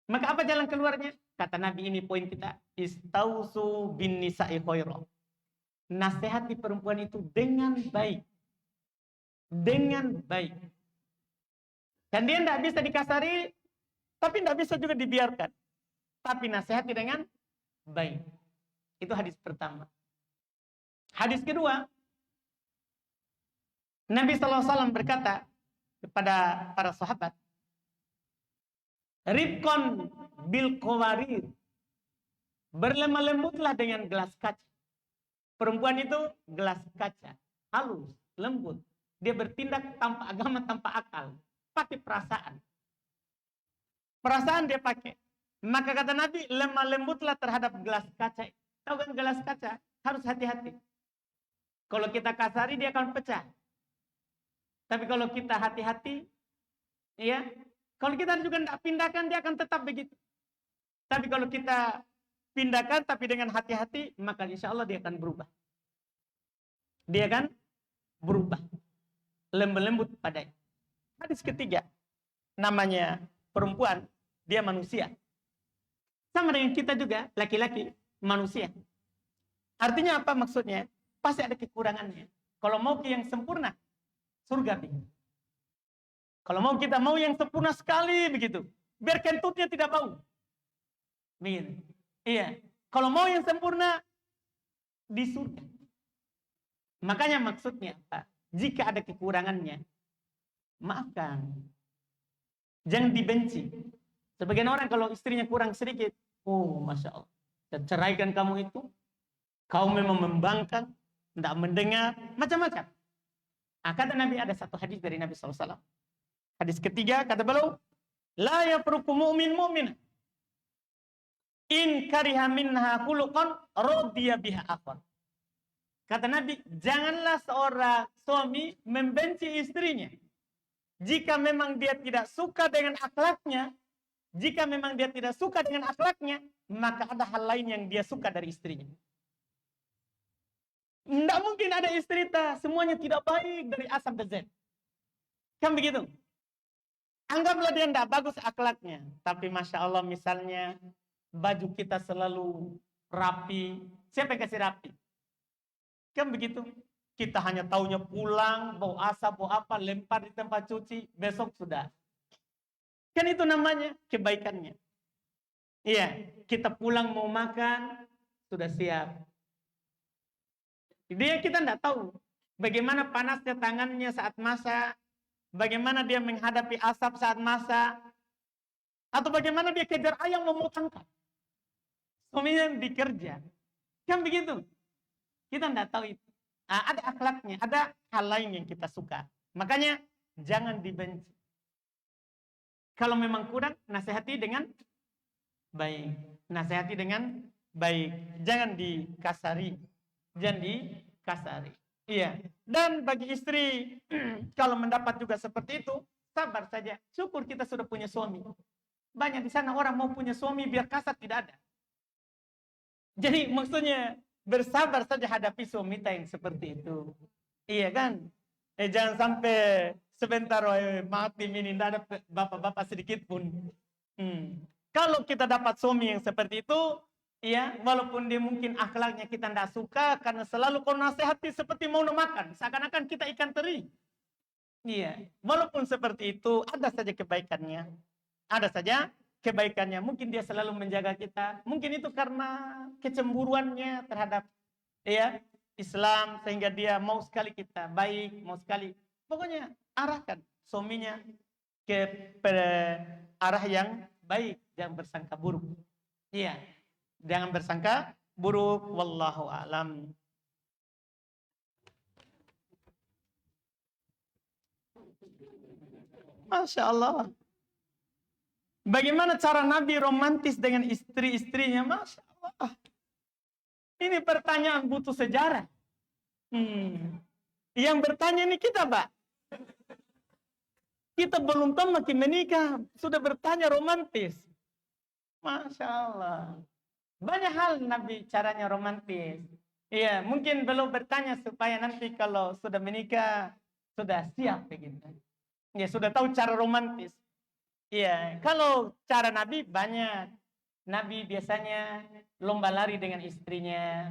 Maka apa jalan keluarnya? Kata Nabi, ini poin kita. Istausu bin nisa'i khaira. Nasihati perempuan itu dengan baik. Dengan baik. Dan dia tidak bisa dikasari, tapi tidak bisa juga dibiarkan. Tapi nasihati dengan baik. Itu hadis pertama. Hadis kedua, Nabi SAW berkata kepada para sahabat, Rifqon bil qawarir. Berlemah lembutlah dengan gelas kaca. Perempuan itu gelas kaca. Halus, lembut. Dia bertindak tanpa agama, tanpa akal. Pakai perasaan. Perasaan dia pakai. Maka kata Nabi, lemah lembutlah terhadap gelas kaca. Tahu kan gelas kaca? Harus hati-hati. Kalau kita kasari, dia akan pecah. Tapi kalau kita hati-hati, ya, kalau kita juga tidak pindahkan, dia akan tetap begitu. Tapi kalau kita pindahkan, tapi dengan hati-hati, maka insya Allah dia akan berubah. Dia akan berubah. Lembut-lembut padanya. Hadis ketiga, namanya perempuan dia manusia. Sama dengan kita juga, laki-laki, manusia. Artinya apa maksudnya? Pasti ada kekurangannya. Kalau mau yang sempurna, surga. Kalau mau kita mau yang sempurna sekali begitu, biar kentutnya tidak bau. Begitu. Iya. Kalau mau yang sempurna, di surga. Makanya maksudnya apa? Jika ada kekurangannya, maafkan. Jangan dibenci. Sebagian orang kalau istrinya kurang sedikit, oh Masya Allah, ceraikan kamu itu, kau memang membangkang, tidak mendengar, macam-macam. Kata Nabi, ada satu hadis dari Nabi SAW. Hadis ketiga, kata beliau, la yafruqu mu'min mu'min. In kariha minha khuluqan radiya biha akhar. Kata Nabi, janganlah seorang suami membenci istrinya. Jika memang dia tidak suka dengan akhlaknya, maka ada hal lain yang dia suka dari istrinya. Tidak mungkin ada istri semuanya tidak baik dari A sampai Z. Kan begitu? Anggaplah dia tidak bagus akhlaknya. Tapi Masya Allah misalnya, baju kita selalu rapi. Siapa yang kasih rapi? Kan begitu? Kita hanya taunya pulang, bau asap, bau apa, lempar di tempat cuci, besok sudah. Kan itu namanya kebaikannya. Iya, kita pulang mau makan, sudah siap. Dia kita tidak tahu bagaimana panasnya tangannya saat masak, bagaimana dia menghadapi asap saat masak, atau bagaimana dia kejar ayam memotongkan. Suaminya dikerja. Kan begitu? Kita tidak tahu itu. Ada akhlaknya, ada hal lain yang kita suka. Makanya jangan dibenci. Kalau memang kurang, nasihati dengan baik. Nasihati dengan baik. Jangan dikasari. Jangan dikasari. Iya. Dan bagi istri, kalau mendapat juga seperti itu, sabar saja. Syukur kita sudah punya suami. Banyak di sana orang mau punya suami biar kasar, tidak ada. Jadi maksudnya, bersabar saja hadapi suami yang seperti itu. Iya kan? Jangan sampai sebentar mati ini tidak ada bapak-bapak sedikit pun. Kalau kita dapat suami yang seperti itu, ya walaupun dia mungkin akhlaknya kita tidak suka, karena selalu kau nasihati seperti mau makan, seakan-akan kita ikan teri. Iya, walaupun seperti itu ada saja kebaikannya. Ada saja kebaikannya. Mungkin dia selalu menjaga kita. Mungkin itu karena kecemburuannya terhadap Islam, sehingga dia mau sekali kita baik, mau sekali. Pokoknya arahkan suaminya ke arah yang baik, jangan bersangka buruk. Iya, jangan bersangka buruk. Wallahu a'lam. Masya Allah. Bagaimana cara Nabi romantis dengan istri-istrinya? Masya Allah. Ini pertanyaan butuh sejarah. Yang bertanya ini kita, Pak. Kita belum tahu makin menikah, sudah bertanya romantis. Masya Allah. Banyak hal Nabi caranya romantis. Iya, mungkin belum bertanya supaya nanti kalau sudah menikah, sudah siap begitu. Ya, sudah tahu cara romantis. Iya, kalau cara Nabi banyak. Nabi biasanya lomba lari dengan istrinya.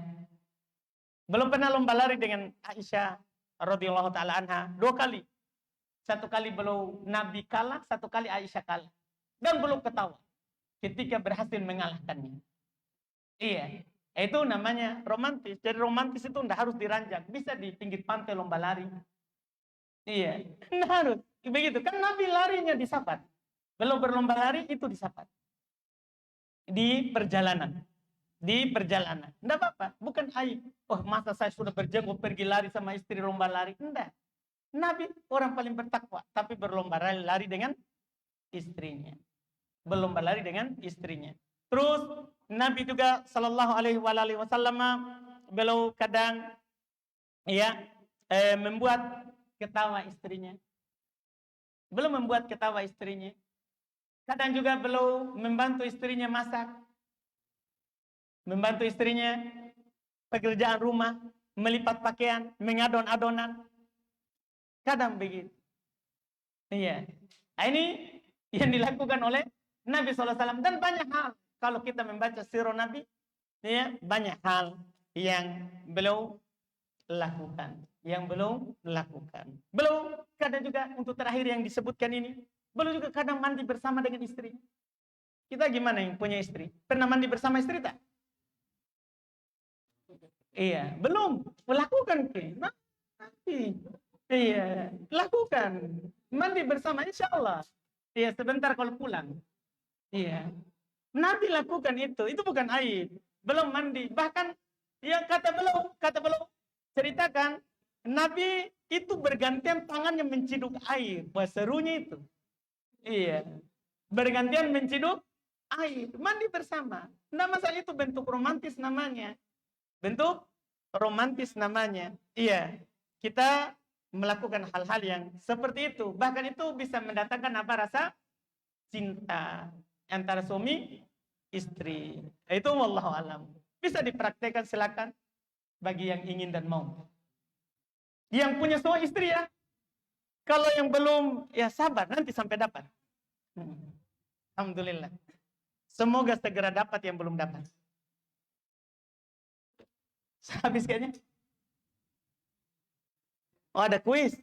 Belum pernah lomba lari dengan Aisyah radhiyallahu taala anha 2 kali. 1 kali belum Nabi kalah, 1 kali Aisyah kalah. Dan belum ketawa ketika berhasil mengalahkannya. Iya, itu namanya romantis. Jadi romantis itu tidak harus diranjang, bisa di pinggir pantai lomba lari. Iya, tidak harus. Begitu, kan Nabi larinya di safar. Belum berlomba lari itu di safar. Di perjalanan. Di perjalanan. Tidak apa-apa, bukan aib. Oh, masa saya sudah berjenggot pergi lari sama istri lomba lari? Tidak. Nabi orang paling bertakwa, tapi berlomba lari dengan istrinya. Berlomba lari dengan istrinya. Terus Nabi juga sallallahu alaihi wasallam beliau kadang membuat ketawa istrinya. Belum membuat ketawa istrinya. Kadang juga beliau membantu istrinya masak. Membantu istrinya pekerjaan rumah, melipat pakaian, mengadon-adonan. Kadang begitu. Iya. Nah, ini yang dilakukan oleh Nabi SAW. Dan banyak hal. Kalau kita membaca sirah Nabi, ya, banyak hal yang beliau lakukan. Yang belum lakukan. Belum, kadang juga untuk terakhir yang disebutkan ini, belum juga kadang mandi bersama dengan istri. Kita gimana yang punya istri? Pernah mandi bersama istri tak? Iya, belum. Melakukan ke? Nanti. Iya, lakukan. Mandi bersama, insya Allah. Iya, sebentar kalau pulang. Iya. Nabi lakukan itu bukan aib. Belum mandi. Bahkan, ya kata belum ceritakan, Nabi itu bergantian tangannya menciduk air. Wah, serunya itu. Iya. Bergantian menciduk air. Mandi bersama. Nah, masa itu bentuk romantis namanya. Bentuk romantis namanya. Iya. Kita melakukan hal-hal yang seperti itu. Bahkan itu bisa mendatangkan apa rasa cinta antara suami istri. Itu wallahu alam. Bisa dipraktekkan, silakan bagi yang ingin dan mau. Yang punya suami istri ya. Kalau yang belum, ya sabar, nanti sampai dapat. Alhamdulillah. Semoga segera dapat yang belum dapat. Habis kayaknya. Oh, ada kuis.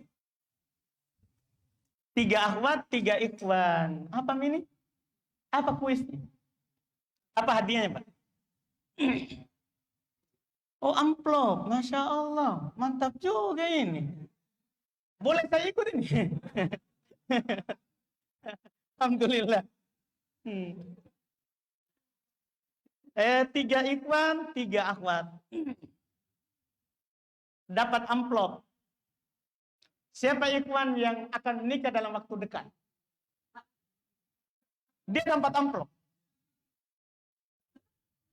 3 akhwat, 3 ikhwan. Apa ini? Apa kuisnya? Apa hadiahnya, Pak? Oh, amplop. Masya Allah. Mantap juga ini. Boleh saya ikut ini? Alhamdulillah. 3 ikhwan, 3 akhwat. Dapat amplop. Siapa ikhwan yang akan menikah dalam waktu dekat? Dia dapat amplop.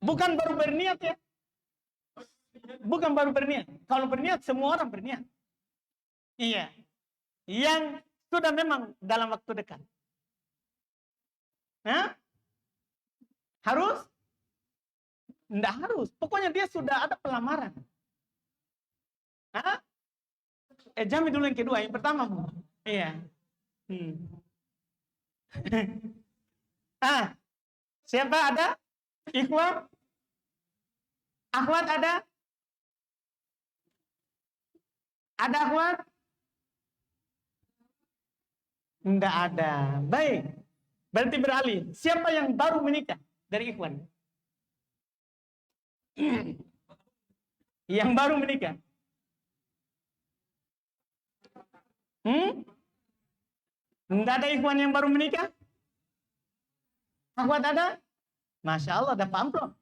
Bukan baru berniat ya. Bukan baru berniat. Kalau berniat, semua orang berniat. Iya. Yang sudah memang dalam waktu dekat. Hah? Harus? Tidak harus. Pokoknya dia sudah ada pelamaran. Hah? Jami dulu yang kedua. Yang pertama, Bu. Iya. Siapa ada? Ikhwan? Akhwat ada? Ada akhwat? Tidak ada. Baik. Berarti beralih. Siapa yang baru menikah dari ikhwan? Yang baru menikah. Tidak ada ikhwan yang baru menikah? Akhwat ada? Masya Allah, ada amplop.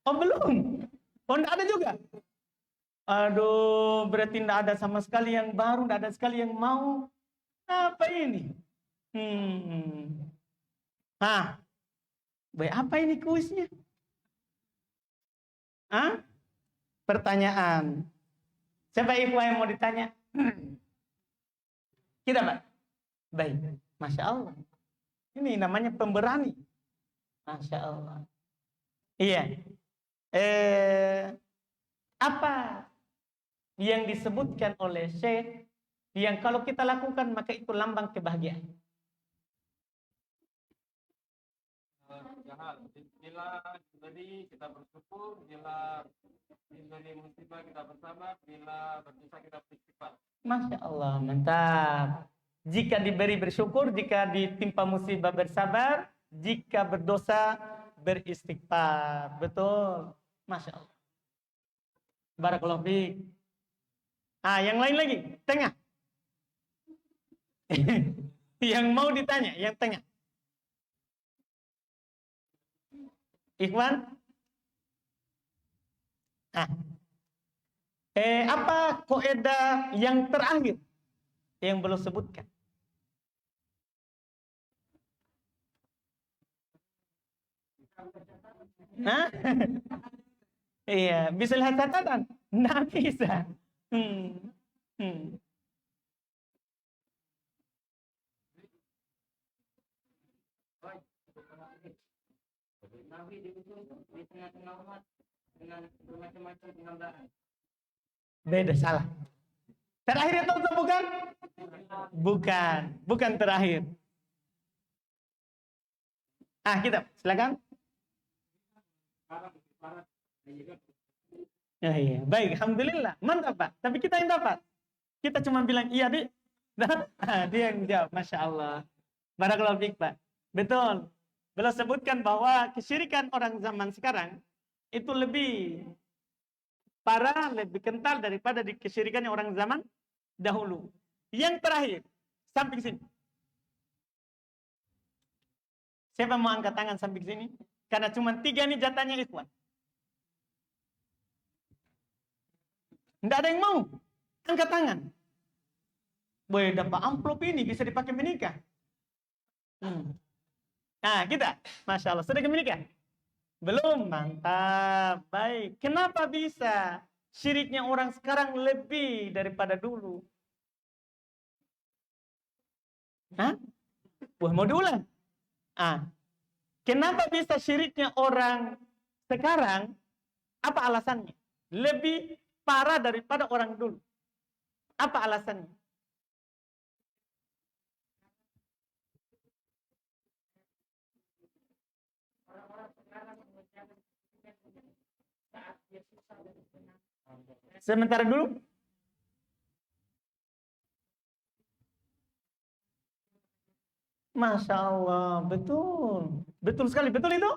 Oh, belum. Oh, tidak ada juga. Aduh, berarti tidak ada sama sekali yang baru, tidak ada sekali yang mau. Apa ini? Baik, apa ini kuisnya? Pertanyaan. Siapa ikhwan yang mau ditanya? Kita, Pak. Baik. Masya Allah. Ini namanya pemberani. Masya Allah. Iya. Apa yang disebutkan oleh Syekh yang kalau kita lakukan maka itu lambang kebahagiaan? Bila tadi kita bersyukur, bila diberi musibah kita bersabar, bila berdosa kita beristighfar. Masya Allah, mantap. Jika diberi bersyukur, jika ditimpa musibah bersabar, jika berdosa beristighfar. Betul. Masya Allah. Barakallahu fiik. Yang lain lagi, tengah. Yang mau ditanya, yang tengah. Ikhwan? Apa kaidah yang terakhir yang belum sebutkan? Iya, bisa lihat catatan? Nggak bisa. Nabi diutus di tengah-tengah umat dengan bermacam-macam pengambaran. Beda, salah. Terakhir itu bukan? Bukan terakhir. Kita silakan. Ya, iya. Baik, alhamdulillah. Mantap, Pak. Tapi kita yang dapat. Kita cuma bilang iya, Dik. Dia yang jawab, Masya Allah. Barakallahu fiik, Pak. Betul. Beliau sebutkan bahwa kesyirikan orang zaman sekarang itu lebih parah, lebih kental daripada di kesyirikannya orang zaman dahulu. Yang terakhir, samping sini. Siapa mau angkat tangan samping sini? Karena cuma 3 ini jatahnya ikhwan. Tidak ada yang mau angkat tangan. Boleh dapat amplop ini bisa dipakai menikah. Nah, kita, Masya Allah, sudah menikah? Belum, mantap, baik. Kenapa bisa syiriknya orang sekarang lebih daripada dulu? Mau diulang? Kenapa bisa syiriknya orang sekarang? Apa alasannya? Lebih parah daripada orang dulu. Apa alasannya? Sementara dulu. Masya Allah, betul. Betul sekali, betul itu?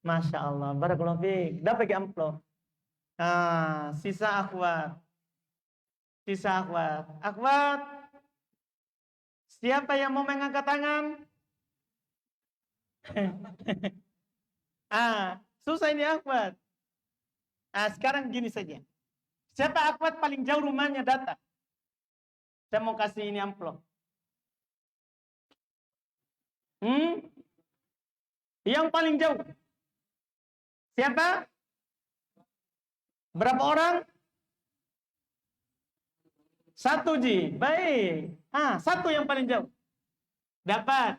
Masya Allah, barakallahu fiik. Dapat amplop. Sisa akhwat. Akhwat. Siapa yang mau mengangkat tangan? Susah ini akhwat. Sekarang gini saja. Siapa akhwat paling jauh rumahnya datang? Saya mau kasih ini amplop. Yang paling jauh. Siapa? Berapa orang? 1 Ji. Baik. 1 yang paling jauh. Dapat.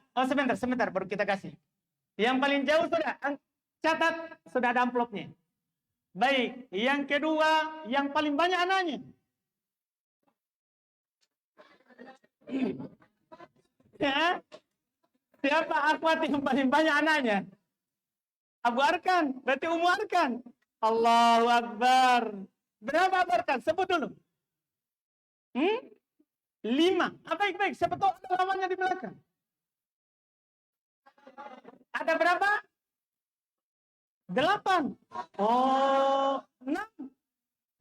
Sebentar baru kita kasih. Yang paling jauh sudah catat, sudah ada amplopnya. Baik, yang kedua, yang paling banyak anaknya. Ya. Siapa akhwat yang paling banyak anaknya? Abu Arkan, berarti Ummu Arkan. Allahu Akbar. Berapa Abu Arkan? Sebut dulu. 5. Baik. Siapa tahu ada lawannya di belakang. Ada berapa? 8. 6.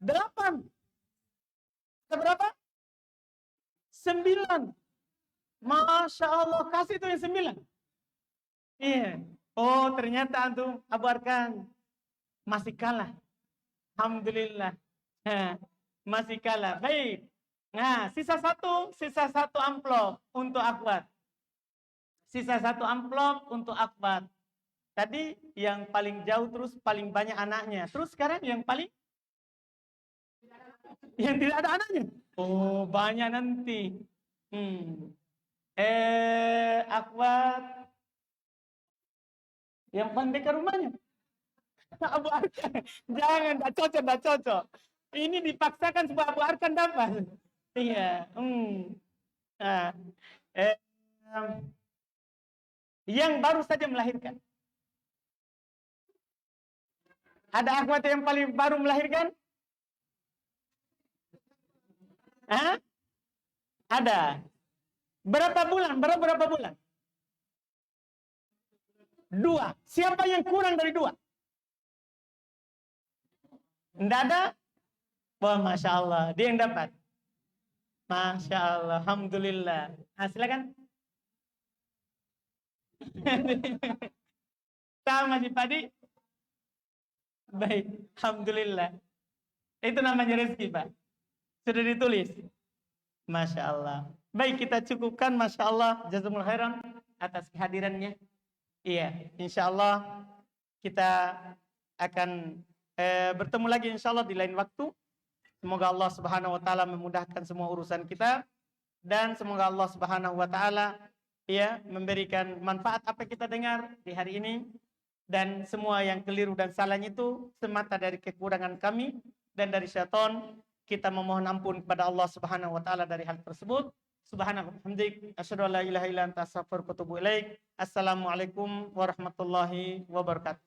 8. Ada berapa? 9. Masya Allah, kasih itu yang 9. Iya. Ternyata antum Abu Arkan masih kalah. Alhamdulillah. Masih kalah. Baik. Sisa satu amplop untuk akhwat. Sisa 1 amplop untuk akhwat. Tadi yang paling jauh terus paling banyak anaknya. Terus sekarang yang tidak ada anaknya. Banyak nanti. Akhwat yang pandai ke rumahnya. Abu Arkan. Jangan, tidak cocok. Ini dipaksakan supaya Abu Arkan dapat. Iya. Yang baru saja melahirkan. Ada akhwat yang paling baru melahirkan? Ada. Berapa bulan? 2. Siapa yang kurang dari 2? Tidak ada? Masya Allah. Dia yang dapat. Masya Allah. Alhamdulillah. Silakan. Sama si Padi. Baik. Alhamdulillah. Itu namanya rezeki, Pak. Sudah ditulis. Masya Allah. Baik, kita cukupkan. Masya Allah. Jazakumullah khairan atas kehadirannya. Iya, insya Allah kita akan bertemu lagi insya Allah di lain waktu. Semoga Allah Subhanahu wa taala memudahkan semua urusan kita dan semoga Allah Subhanahu wa taala memberikan manfaat apa yang kita dengar di hari ini dan semua yang keliru dan salahnya itu semata dari kekurangan kami dan dari syaitan. Kita memohon ampun kepada Allah Subhanahu wa taala dari hal tersebut. Subhanaka wa bihamdik asyhadu an la ilaha illa anta astaghfiruka wa atubu ilaik. Assalamualaikum warahmatullahi wabarakatuh.